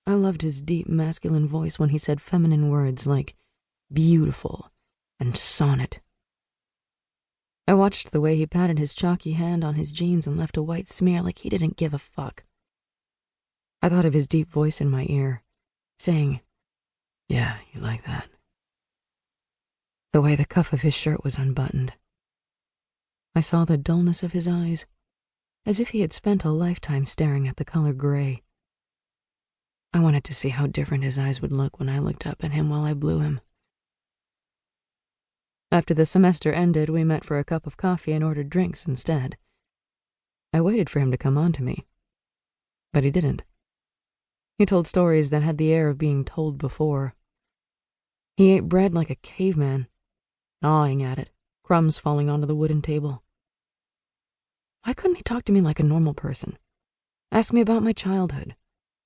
I loved his deep masculine voice when he said feminine words like beautiful and sonnet. I watched the way he patted his chalky hand on his jeans and left a white smear like he didn't give a fuck. I thought of his deep voice in my ear, saying, "Yeah, you like that." The way the cuff of his shirt was unbuttoned. I saw the dullness of his eyes, as if he had spent a lifetime staring at the color gray. I wanted to see how different his eyes would look when I looked up at him while I blew him. After the semester ended, we met for a cup of coffee and ordered drinks instead. I waited for him to come on to me, but he didn't. He told stories that had the air of being told before. He ate bread like a caveman, gnawing at it, crumbs falling onto the wooden table. Why couldn't he talk to me like a normal person? Ask me about my childhood,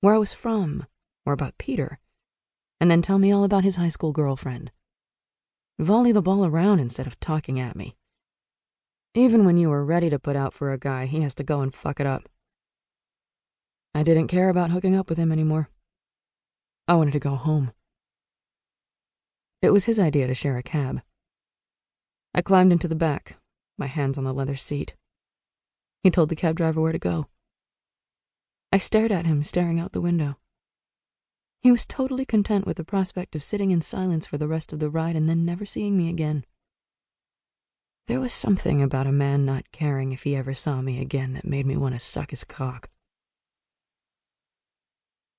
where I was from, or about Peter, and then tell me all about his high school girlfriend. Volley the ball around instead of talking at me. Even when you were ready to put out for a guy, he has to go and fuck it up. I didn't care about hooking up with him anymore. I wanted to go home. It was his idea to share a cab. I climbed into the back, my hands on the leather seat. He told the cab driver where to go. I stared at him, staring out the window. He was totally content with the prospect of sitting in silence for the rest of the ride and then never seeing me again. There was something about a man not caring if he ever saw me again that made me want to suck his cock.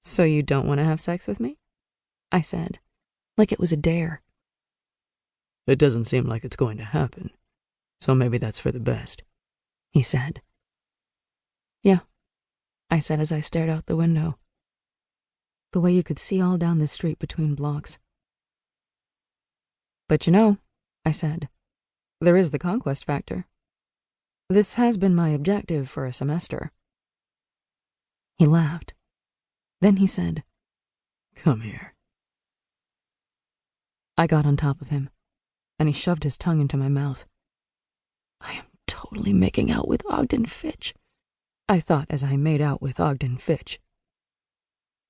"So you don't want to have sex with me?" I said, like it was a dare. "It doesn't seem like it's going to happen, so maybe that's for the best," he said. "Yeah," I said as I stared out the window. The way you could see all down the street between blocks. "But you know," I said, "there is the conquest factor. This has been my objective for a semester." He laughed. Then he said, "Come here." I got on top of him, and he shoved his tongue into my mouth. I am totally making out with Ogden Fitch, I thought as I made out with Ogden Fitch.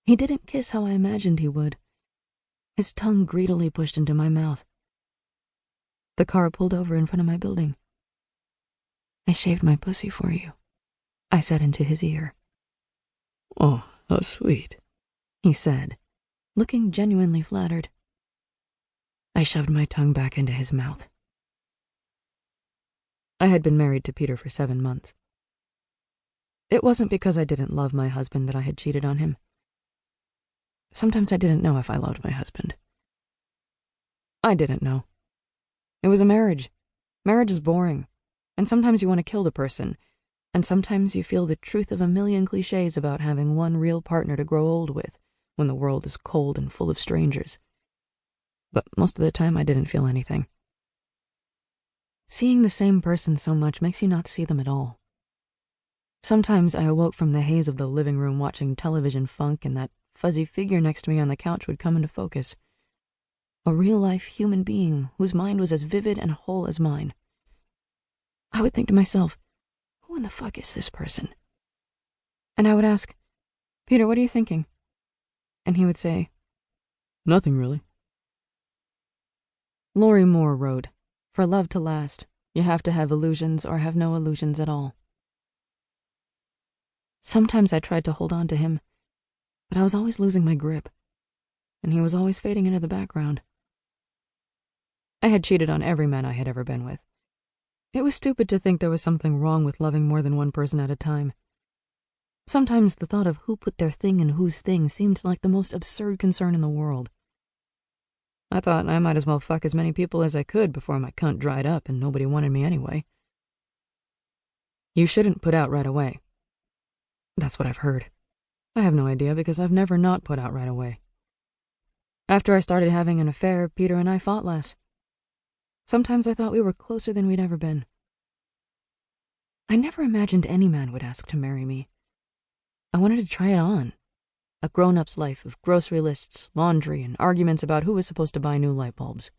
He didn't kiss how I imagined he would. His tongue greedily pushed into my mouth. The car pulled over in front of my building. "I shaved my pussy for you," I said into his ear. "Oh, how sweet," he said, looking genuinely flattered. I shoved my tongue back into his mouth. I had been married to Peter for 7 months. It wasn't because I didn't love my husband that I had cheated on him. Sometimes I didn't know if I loved my husband. I didn't know. It was a marriage. Marriage is boring, and sometimes you want to kill the person, and sometimes you feel the truth of a million cliches about having one real partner to grow old with when the world is cold and full of strangers. But most of the time I didn't feel anything. Seeing the same person so much makes you not see them at all. Sometimes I awoke from the haze of the living room watching television funk, and that fuzzy figure next to me on the couch would come into focus. A real-life human being whose mind was as vivid and whole as mine. I would think to myself, who in the fuck is this person? And I would ask, "Peter, what are you thinking?" And he would say, "Nothing really." Laurie Moore wrote, "For love to last, you have to have illusions or have no illusions at all." Sometimes I tried to hold on to him, but I was always losing my grip, and he was always fading into the background. I had cheated on every man I had ever been with. It was stupid to think there was something wrong with loving more than one person at a time. Sometimes the thought of who put their thing in whose thing seemed like the most absurd concern in the world. I thought I might as well fuck as many people as I could before my cunt dried up and nobody wanted me anyway. You shouldn't put out right away. That's what I've heard. I have no idea because I've never not put out right away. After I started having an affair, Peter and I fought less. Sometimes I thought we were closer than we'd ever been. I never imagined any man would ask to marry me. I wanted to try it on. A grown-up's life of grocery lists, laundry, and arguments about who was supposed to buy new light bulbs.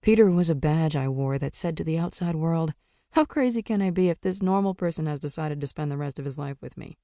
Peter was a badge I wore that said to the outside world, "How crazy can I be if this normal person has decided to spend the rest of his life with me?"